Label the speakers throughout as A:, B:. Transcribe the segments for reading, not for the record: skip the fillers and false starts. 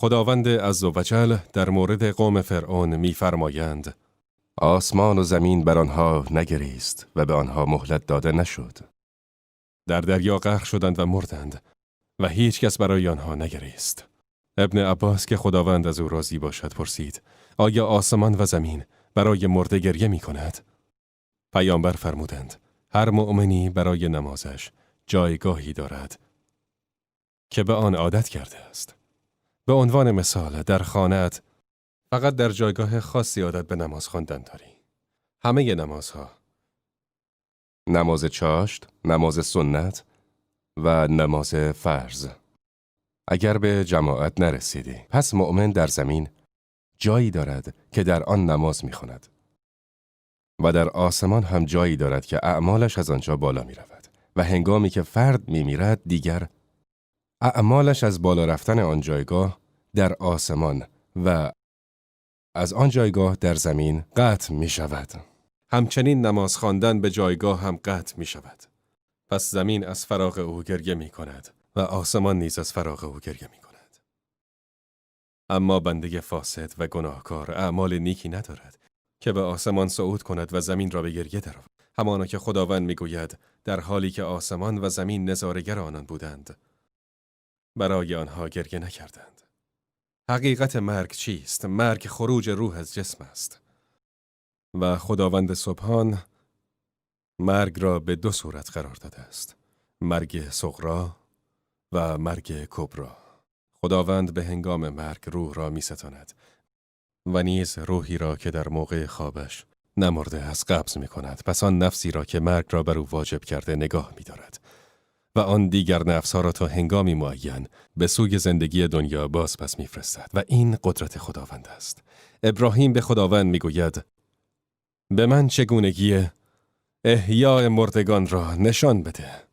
A: خداوند عزوجل در مورد قوم فرعون می‌فرمایند: آسمان و زمین بر آنها نگریست و به آنها مهلت داده نشد. در دریا غرق شدند و مردند و هیچ کس برای آنها نگریست. ابن عباس که خداوند از او راضی باشد پرسید: آیا آسمان و زمین برای مرده گریه می کند؟ پیامبر فرمودند: هر مؤمنی برای نمازش جایگاهی دارد که به آن عادت کرده است. به عنوان مثال در خانه‌ات فقط در جایگاه خاصی عادت به نماز خواندن داری. همه نمازها، نماز چاشت، نماز سنت و نماز فرض، اگر به جماعت نرسیدی، پس مؤمن در زمین جایی دارد که در آن نماز می‌خواند و در آسمان هم جایی دارد که اعمالش از آنجا بالا می‌رود و هنگامی که فرد می‌میرد دیگر اعمالش از بالا رفتن آن جایگاه در آسمان و از آن جایگاه در زمین قطع می‌شود. همچنین نماز خواندن به جایگاه هم قطع می‌شود. پس زمین از فراق او گریه می‌کند و آسمان نیز از فراق او گریه می‌کند. اما بنده فاسد و گناهکار اعمال نیکی ندارد که به آسمان صعود کند و زمین را به گریه درآورد. همانا که خداوند می‌گوید در حالی که آسمان و زمین نظاره‌گر آنان بودند، برای آنها گریه نکردند. حقیقت مرگ چیست؟ مرگ خروج روح از جسم است. و خداوند سبحان مرگ را به دو صورت قرار داده است: مرگ صغری و مرگ کبری. خداوند به هنگام مرگ روح را می ستاند و نیز روحی را که در موقع خوابش نمرده از قبض می کند. پس آن نفسی را که مرگ را بر او واجب کرده نگاه می دارد و آن دیگر نفسها را تا هنگامی معین به سوی زندگی دنیا باز پس می فرستد و این قدرت خداوند است. ابراهیم به خداوند می گوید: به من چگونگی احیاء مردگان را نشان بده.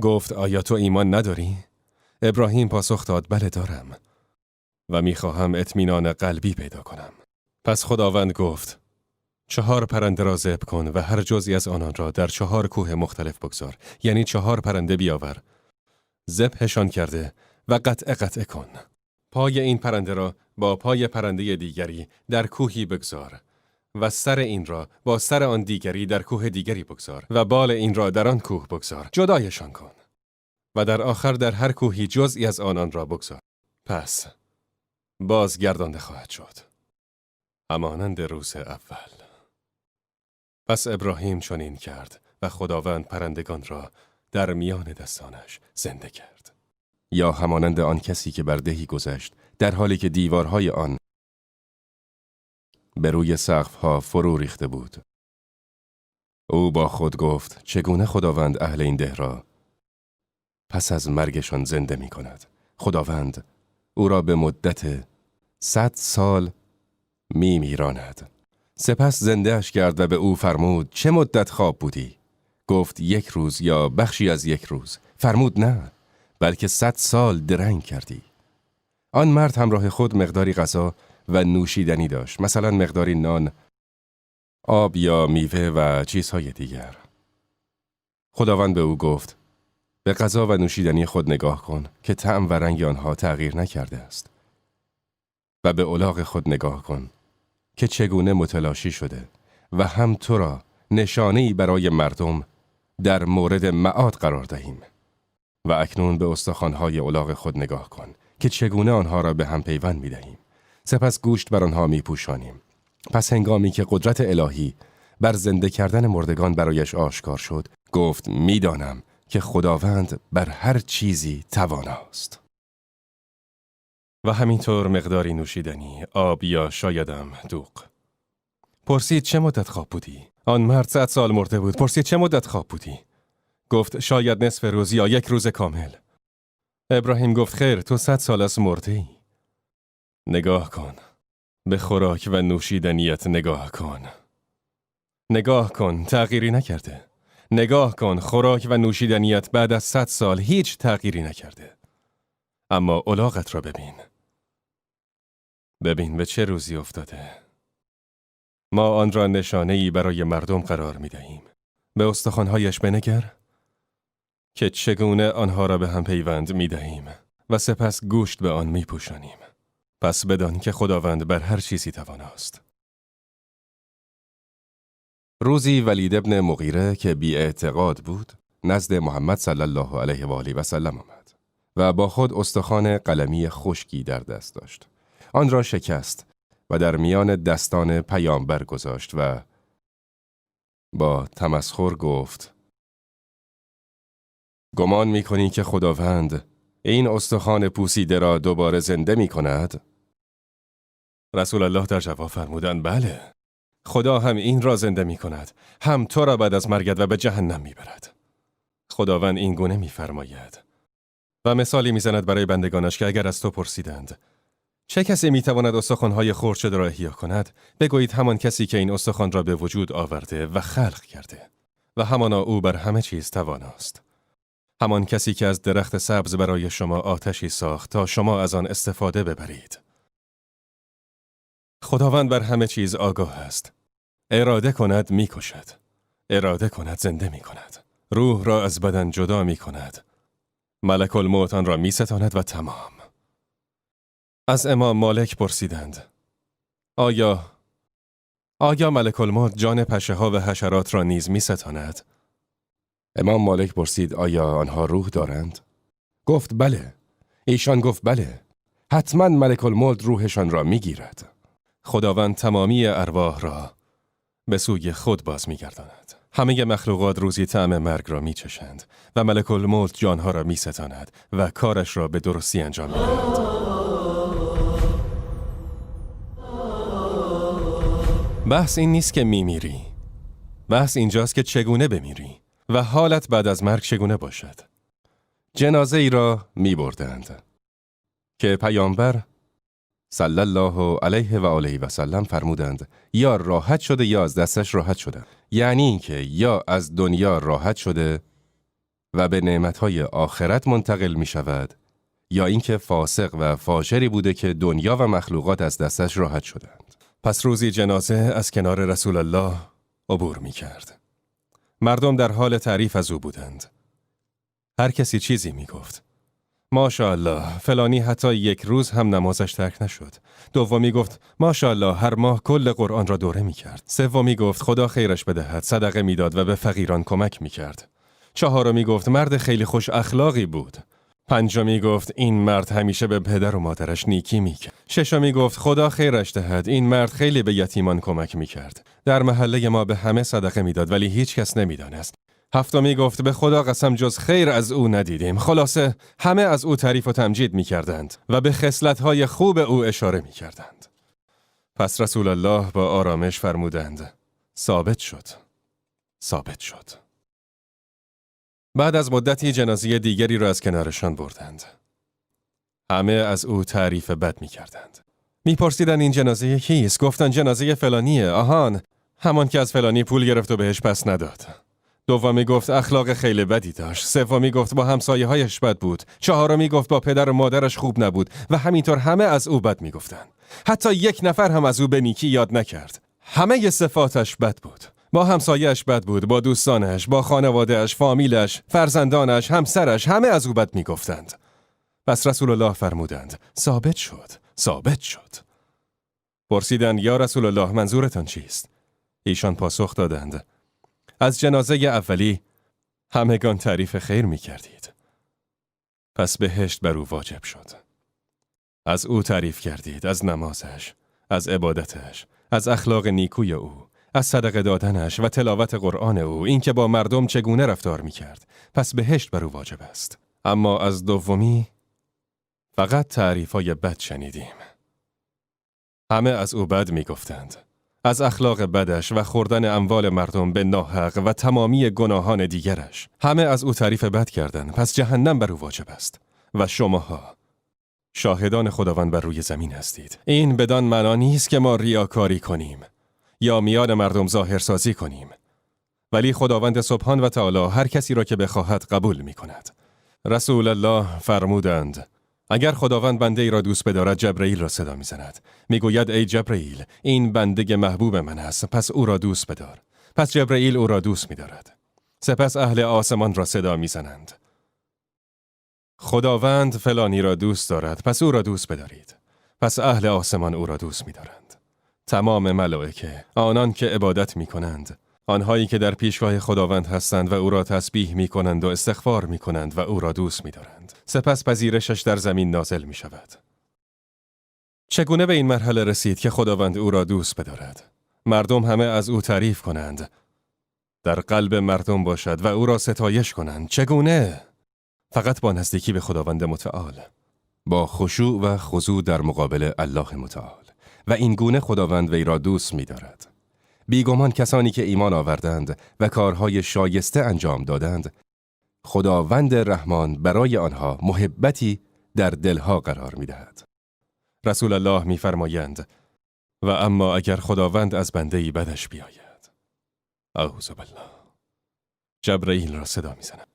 A: گفت: آیا تو ایمان نداری؟ ابراهیم پاسخ داد: بله دارم و میخواهم اطمینان قلبی پیدا کنم. پس خداوند گفت: 4 پرنده را ذبح کن و هر جزئی از آنان را در 4 کوه مختلف بگذار. یعنی 4 پرنده بیاور، ذبحشان کرده و قطعه کن. پای این پرنده را با پای پرنده دیگری در کوهی بگذار و سر این را با سر آن دیگری در کوه دیگری بگذار و بال این را در آن کوه بگذار. جدایشان کن و در آخر در هر کوهی جزئی از آنان را بگذار. پس بازگردانده خواهد شد، همانند روز اول. پس ابراهیم چنین کرد و خداوند پرندگان را در میان دستانش زنده کرد. یا همانند آن کسی که بر دهی گذشت در حالی که دیوارهای آن به روی سقف‌ها فرو ریخته بود. او با خود گفت: چگونه خداوند اهل این ده را پس از مرگشان زنده می کند؟ خداوند او را به مدت 100 سال می میراند. سپس زندهش کرد و به او فرمود: چه مدت خواب بودی؟ گفت: 1 روز یا بخشی از 1 روز. فرمود: نه، بلکه 100 سال درنگ کردی. آن مرد همراه خود مقداری غذا و نوشیدنی داشت، مثلا مقداری نان، آب یا میوه و چیزهای دیگر. خداوند به او گفت: به غذا و نوشیدنی خود نگاه کن که طعم و رنگ آنها تغییر نکرده است و به الاغ خود نگاه کن که چگونه متلاشی شده و هم تو را نشانه‌ای برای مردم در مورد معاد قرار دهیم. و اکنون به استخوان‌های الاغ خود نگاه کن که چگونه آنها را به هم پیوند می‌دهیم. سپس گوشت بر آنها می‌پوشانیم. پس هنگامی که قدرت الهی بر زنده کردن مردگان برایش آشکار شد، گفت: می‌دانم که خداوند بر هر چیزی تواناست. و همینطور مقداری نوشیدنی، آب یا شایدم دوغ. پرسید: چه مدت خواب بودی؟ آن مرد 100 سال مرده بود. پرسید: چه مدت خواب بودی؟ گفت: شاید نصف روز یا 1 روز کامل. ابراهیم گفت: خیر، تو 100 سال است مرده ای. نگاه کن، به خوراک و نوشیدنیت نگاه کن. نگاه کن، تغییری نکرده. نگاه کن، خوراک و نوشیدنیت بعد از 100 سال هیچ تغییری نکرده. اما الاغت را ببین. ببین به چه روزی افتاده. ما آن را نشانه‌ای برای مردم قرار می دهیم. به استخوان‌هایش بنگر که چگونه آنها را به هم پیوند می دهیم و سپس گوشت به آن می پوشانیم. پس بدان که خداوند بر هر چیزی تواناست. روزی ولید ابن مغیره که بی اعتقاد بود، نزد محمد صلی الله علیه و آله و سلم آمد و با خود استخوان قلمی خشکی در دست داشت. آن را شکست و در میان دستان پیامبر گذاشت و با تمسخر گفت: گمان می‌کنی که خداوند این استخوان پوسیده را دوباره زنده می‌کند؟ رسول الله در جواب فرمودند: بله، خدا هم این را زنده می‌کند، هم تو را بعد از مرگت و به جهنم می‌برد. خداوند این گونه می‌فرماید و مثالی می‌زند برای بندگانش که اگر از تو پرسیدند چه کسی می‌تواند استخوان‌های خرد شده را احیا کند، بگویید همان کسی که این استخوان را به وجود آورده و خلق کرده و همانا او بر همه چیز تواناست. همان کسی که از درخت سبز برای شما آتشی ساخت تا شما از آن استفاده ببرید. خداوند بر همه چیز آگاه است. اراده کند می‌کشد، اراده کند زنده می‌کند. روح را از بدن جدا می‌کند. ملک الموت آن را می‌ستاند و تمام. از امام مالک پرسیدند: آیا ملک الموت جان پشه‌ها و حشرات را نیز می‌ستاند؟ امام مالک پرسید: آیا آنها روح دارند؟ گفت: بله. ایشان گفت: بله. حتما ملک الموت روحشان را می‌گیرد. خداوند تمامی ارواح را به سوی خود باز می‌گرداند. همه مخلوقات روزی طعم مرگ را می‌چشند و ملک الموت جانها را می‌ستاند و کارش را به درستی انجام می‌دهد. بحث این نیست که میمیری. بحث اینجاست که چگونه بمیری و حالت بعد از مرگ چگونه باشد. جنازه ای را می بردند که پیامبر صلی الله علیه و آله و سلم فرمودند یا راحت شده یا از دستش راحت شده. یعنی اینکه یا از دنیا راحت شده و به نعمتهای آخرت منتقل می شود، یا اینکه فاسق و فاجری بوده که دنیا و مخلوقات از دستش راحت شدند. پس روزی جنازه از کنار رسول الله عبور می کرد. مردم در حال تعریف از او بودند. هر کسی چیزی می گفت. ماشاءالله فلانی حتی یک روز هم نمازش ترک نشد. دومی گفت ماشاءالله هر ماه کل قرآن را دوره می کرد. سومی گفت خدا خیرش بدهد، صدقه می داد و به فقیران کمک می کرد. چهارمی گفت مرد خیلی خوش اخلاقی بود. پنجمی گفت این مرد همیشه به پدر و مادرش نیکی میکرد. ششمی گفت خدا خیرش دهد، این مرد خیلی به یتیمان کمک میکرد. در محله ما به همه صدقه میداد ولی هیچ کس نمیدانست. هفتمی گفت به خدا قسم جز خیر از او ندیدیم. خلاصه همه از او تعریف و تمجید میکردند و به خصلت‌های خوب او اشاره میکردند. پس رسول الله با آرامش فرمودند ثابت شد. ثابت شد. بعد از مدتی جنازه دیگری را از کنارشان بردند. همه از او تعریف بد می کردند. می پرسیدند این جنازه کیست؟ گفتند جنازه فلانیه. آهان، همان که از فلانی پول گرفت و بهش پس نداد. دومی گفت اخلاق خیلی بدی داشت. سومی گفت با همسایه هایش بد بود. چهارمی گفت با پدر و مادرش خوب نبود و همینطور همه از او بد می گفتند. حتی یک نفر هم از او به نیکی یاد نکرد. همه صفاتش بد بود. با همسایه‌اش بد بود، با دوستانش، با خانواده‌اش، فامیلش، فرزندانش، همسرش، همه از او بد می‌گفتند. پس رسول الله فرمودند ثابت شد، ثابت شد. پرسیدند یا رسول الله منظورتان چیست؟ ایشان پاسخ دادند از جنازه اولی همگان تعریف خیر می‌کردید. پس بهشت بر او واجب شد. از او تعریف کردید، از نمازش، از عبادتش، از اخلاق نیکوی او، از صدقه دادنش و تلاوت قرآن او، این که با مردم چگونه رفتار می کرد. پس بهشت بر او واجب است. اما از دومی فقط تعریفای بد شنیدیم. همه از او بد می گفتند. از اخلاق بدش و خوردن اموال مردم به ناحق و تمامی گناهان دیگرش. همه از او تعریف بد کردند. پس جهنم بر او واجب است. و شماها شاهدان خداوند بر روی زمین هستید. این بدان معنا نیست که ما ریاکاری کنیم یا میان مردم ظاهرسازی کنیم. ولی خداوند سبحان و تعالی هر کسی را که بخواهد قبول می کند. رسول الله فرمودند اگر خداوند بنده ای را دوست بدارد جبرئیل را صدا می زند. می گوید ای جبرئیل این بنده محبوب من است، پس او را دوست بدار. پس جبرئیل او را دوست می دارد. سپس اهل آسمان را صدا می زنند. خداوند فلانی را دوست دارد، پس او را دوست بدارید. پس اهل آسمان او را دوست می‌دارند. تمام ملائکه، آنان که عبادت می‌کنند، آنهایی که در پیشگاه خداوند هستند و او را تسبیح می‌کنند و استغفار می‌کنند و او را دوست می‌دارند. سپس پذیرشش در زمین نازل می‌شود. چگونه به این مرحله رسید که خداوند او را دوست بدارد؟ مردم همه از او تعریف کنند، در قلب مردم باشد و او را ستایش کنند. چگونه؟ فقط با نزدیکی به خداوند متعال، با خشوع و خضوع در مقابل الله متعال، و این گونه خداوند وی را دوست می دارد. بیگمان کسانی که ایمان آوردند و کارهای شایسته انجام دادند، خداوند رحمان برای آنها محبتی در دلها قرار می دهد. رسول الله می فرمایند و اما اگر خداوند از بنده‌ای بدش بیاید، اعوذ بالله، جبرئیل را صدا می زند.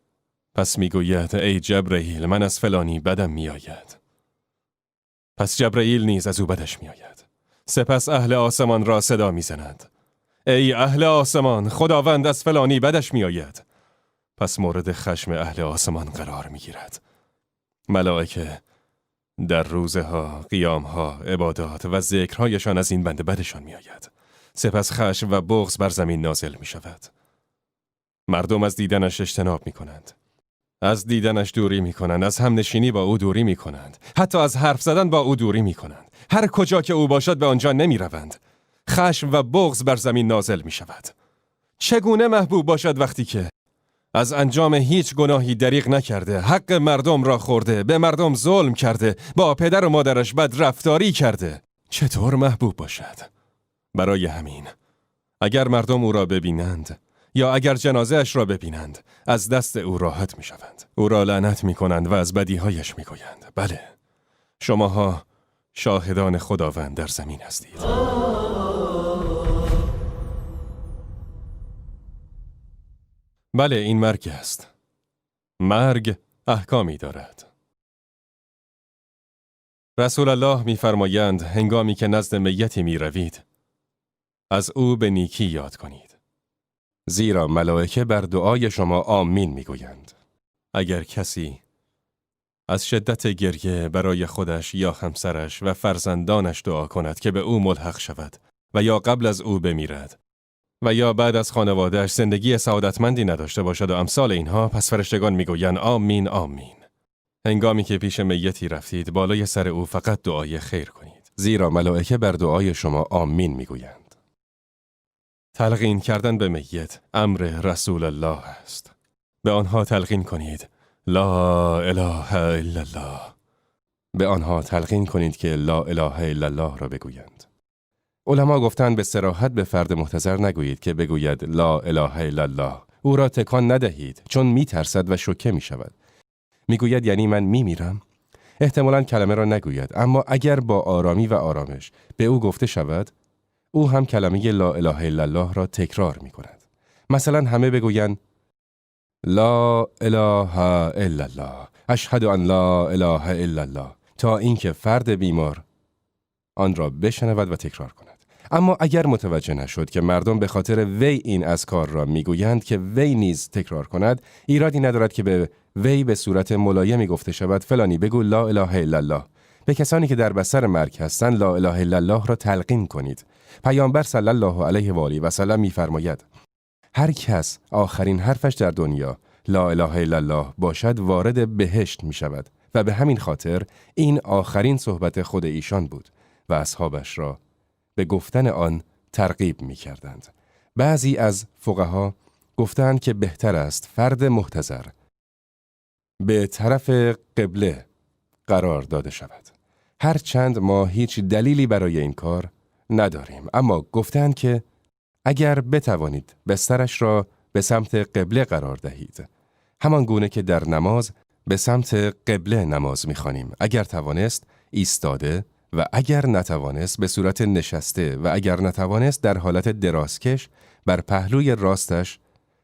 A: پس می گوید ای جبرئیل، من از فلانی بدم می آید. پس جبرئیل نیز از او بدش می آید. سپس اهل آسمان را صدا می زند. ای اهل آسمان، خداوند از فلانی بدش می آید. پس مورد خشم اهل آسمان قرار می گیرد. ملائکه در روزها، قیامها، عبادات و ذکرهایشان از این بنده بدشان می آید. سپس خشم و بغض بر زمین نازل می شود. مردم از دیدنش اجتناب می کنند. از دیدنش دوری می کنند. از همنشینی با او دوری می کنند. حتی از حرف زدن با او دوری می کنند. هر کجا که او باشد به آنجا نمی روند. خشم و بغض بر زمین نازل می شود. چگونه محبوب باشد وقتی که از انجام هیچ گناهی دریغ نکرده، حق مردم را خورده، به مردم ظلم کرده، با پدر و مادرش بد رفتاری کرده؟ چطور محبوب باشد؟ برای همین اگر مردم او را ببینند یا اگر جنازه اش را ببینند، از دست او راحت می شوند. او را لعنت می کنند و از بدیهایش می گویند. بله، شماها شاهدان خداوند در زمین هستید. بله، این مرگ است. مرگ احکامی دارد. رسول الله می‌فرمایند هنگامی که نزد میتی می‌روید، از او به نیکی یاد کنید. زیرا ملائکه بر دعای شما آمین می‌گویند. اگر کسی از شدت گریه برای خودش یا همسرش و فرزندانش دعا کند که به او ملحق شود و یا قبل از او بمیرد و یا بعد از خانواده‌اش زندگی سعادتمندی نداشته باشد و امثال اینها، پس فرشتگان میگویند آمین آمین. هنگامی که پیش میتی رفتید، بالای سر او فقط دعای خیر کنید. زیرا ملائکه بر دعای شما آمین میگویند. تلقین کردن به میت امر رسول الله است. به آنها تلقین کنید لا اله الا الله. به آنها تلقین کنید که لا اله الا الله را بگویند. علما گفتند به صراحت به فرد محتضر نگویید که بگوید لا اله الا الله. او را تکان ندهید، چون میترسد و شوکه میشود. میگوید یعنی من میمیرم؟ احتمالاً کلمه را نگوید، اما اگر با آرامی و آرامش به او گفته شود، او هم کلمه لا اله الا الله را تکرار میکند. مثلا همه بگویند لا اله الا الله، اشهد ان لا اله الا الله، تا اینکه فرد بیمار آن را بشنود و تکرار کند. اما اگر متوجه نشد که مردم به خاطر وی این اذکار را میگویند که وی نیز تکرار کند، ایرادی ندارد که به وی به صورت ملایمی گفته شود فلانی بگو لا اله الا الله. به کسانی که در بستر مرگ هستند لا اله الا الله را تلقین کنید. پیامبر صلی الله علیه و آله و سلم می‌فرماید هر کس آخرین حرفش در دنیا لا اله الا الله باشد وارد بهشت می‌شود و به همین خاطر این آخرین صحبت خود ایشان بود و اصحابش را به گفتن آن ترغیب می‌کردند. بعضی از فقها گفتند که بهتر است فرد محتضر به طرف قبله قرار داده شود. هرچند ما هیچ دلیلی برای این کار نداریم، اما گفتند که اگر بتوانید بسترش را به سمت قبله قرار دهید، همان گونه که در نماز به سمت قبله نماز می‌خوانیم، اگر توانست ایستاده و اگر نتوانست به صورت نشسته و اگر نتوانست در حالت درازکش بر پهلوی راستش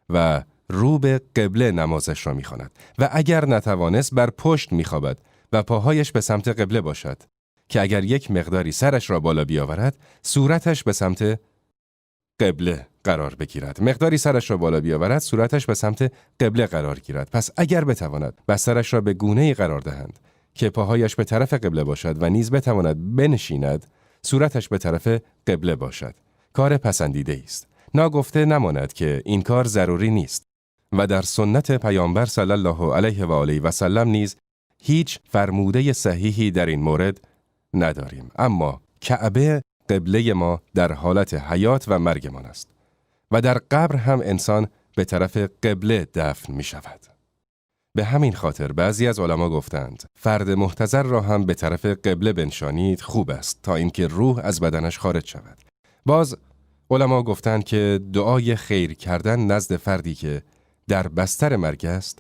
A: و رو به قبله نمازش را می‌خواند و اگر نتوانست بر پشت می‌خوابد و پاهایش به سمت قبله باشد که اگر یک مقداری سرش را بالا بیاورد صورتش به سمت قبله قرار بگیرد. مقداری سرش را بالا بیاورد صورتش به سمت قبله قرار گیرد. پس اگر بتواند بسترش را به گونه‌ای قرار دهند که پاهایش به طرف قبله باشد و نیز بتواند بنشیند، صورتش به طرف قبله باشد. کار پسندیده است. ناگفته نماند که این کار ضروری نیست و در سنت پیامبر صلی الله علیه و آله و سلم نیز هیچ فرموده صحیحی در این مورد نداریم. اما کعبه قبله ما در حالت حیات و مرگمان است و در قبر هم انسان به طرف قبله دفن می شود. به همین خاطر بعضی از علما گفتند فرد محتضر را هم به طرف قبله بنشانید خوب است تا اینکه روح از بدنش خارج شود. باز علما گفتند که دعای خیر کردن نزد فردی که در بستر مرگ است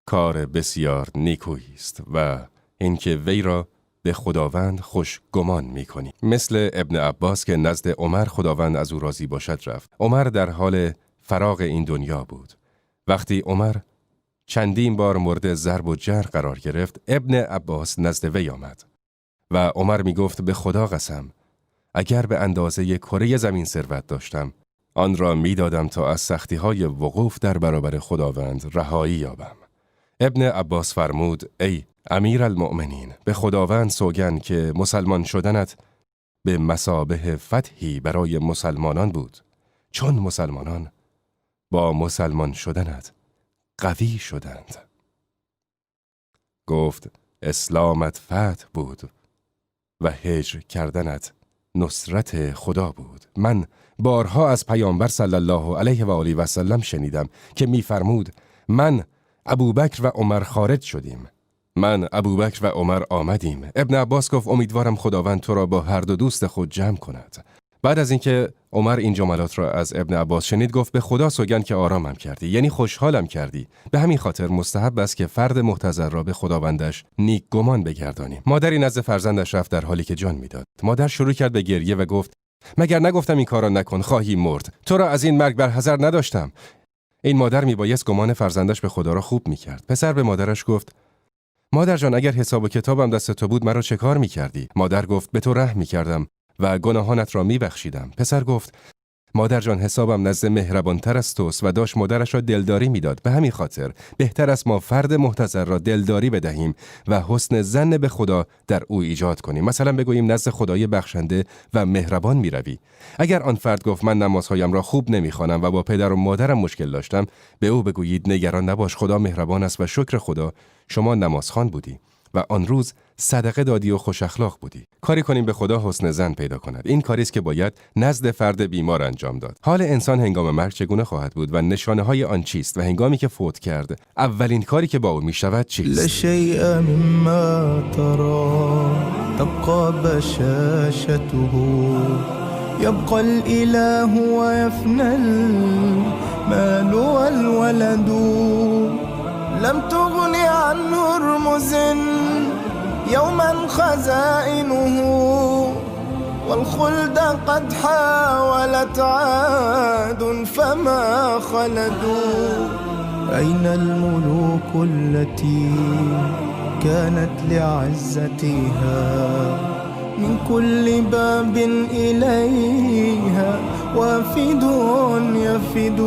A: کار بسیار نیکویی است و اینکه وی را به خداوند خوش گمان می کنی. مثل ابن عباس که نزد عمر خداوند از او راضی باشد رفت. عمر در حال فراغ این دنیا بود. وقتی عمر چندین بار مورد ضرب و جرح قرار گرفت، ابن عباس نزد وی آمد و عمر می گفت به خدا قسم اگر به اندازه کره زمین ثروت داشتم آن را می دادم تا از سختی‌های وقوف در برابر خداوند رهایی یابم. ابن عباس فرمود ای امیرالمؤمنین، به خداوند سوگند که مسلمان شدنت به مثابه فتحی برای مسلمانان بود، چون مسلمانان با مسلمان شدنت قوی شدند. گفت اسلامت فتح بود و هجر کردنت نصرت خدا بود. من بارها از پیامبر صلی الله علیه و آله و سلم شنیدم که می‌فرمود من ابوبکر و عمر خارج شدیم، من ابوبکر و عمر آمدیم. ابن عباس گفت امیدوارم خداوند تو را با هر دو دوست خود جمع کند. بعد از اینکه عمر این جملات را از ابن عباس شنید گفت به خدا سوگند که آرامم کردی، یعنی خوشحالم کردی. به همین خاطر مستحب است که فرد محتضر را به خداوندش نیک گمان بگردانیم. مادری نزد فرزندش رفت در حالی که جان میداد. مادر شروع کرد به گریه و گفت مگر نگفتم این کارا نکن، خواهی مرد. تو را از این مرگ برحذر نداشتم. این مادر میبایست گمان فرزندش به خدا را خوب میکرد. پسر به مادرش گفت مادر جان اگر حساب و کتابم دست تو بود مرا چه کار میکردی؟ مادر گفت به تو رحم میکردم و گناهانت را میبخشیدم. پسر گفت مادر جان حسابم نزد مهربانتر از توست و داشت مادرش را دلداری میداد. به همین خاطر بهتر است ما فرد محتضر را دلداری بدهیم و حسن ظن به خدا در او ایجاد کنیم. مثلا بگوییم نزد خدای بخشنده و مهربان میروی. اگر آن فرد گفت من نمازهایم را خوب نمیخوانم و با پدر و مادرم مشکل داشتم، به او بگویید نگران نباش، خدا مهربان است و شکر خدا شما نمازخوان بودی و آن روز صدقه دادی و خوش اخلاق بودی. کاری کنیم به خدا حسن ظن پیدا کند. این کاری است که باید نزد فرد بیمار انجام داد. حال انسان هنگام مرگ چگونه خواهد بود و نشانه های آن چیست و هنگامی که فوت کرد اولین کاری که با او می شود چیست؟
B: لشیء مما ترى تبقى بشاشته يبقى الاله ويفنى المال والولد لم تغن عنه رمز يوما خزائنه والخلد قد حاولت عاد فما خلدوا أين الملوك التي كانت لعزتها من كل باب إليها وافد يفد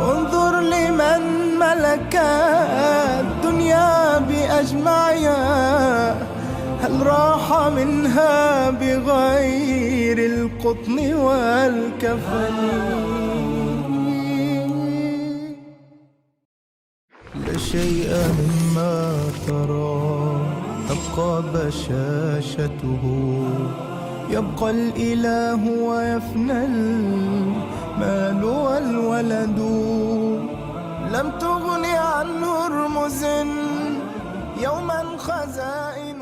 B: انظر لمن ملك الدنيا بأجمعها هل راح منها بغير القطن والكفن لا شيء مما ترى تبقى بشاشته يبقى الإله ويفنى المال والولد لم تغن عنه رمز يوما خزائن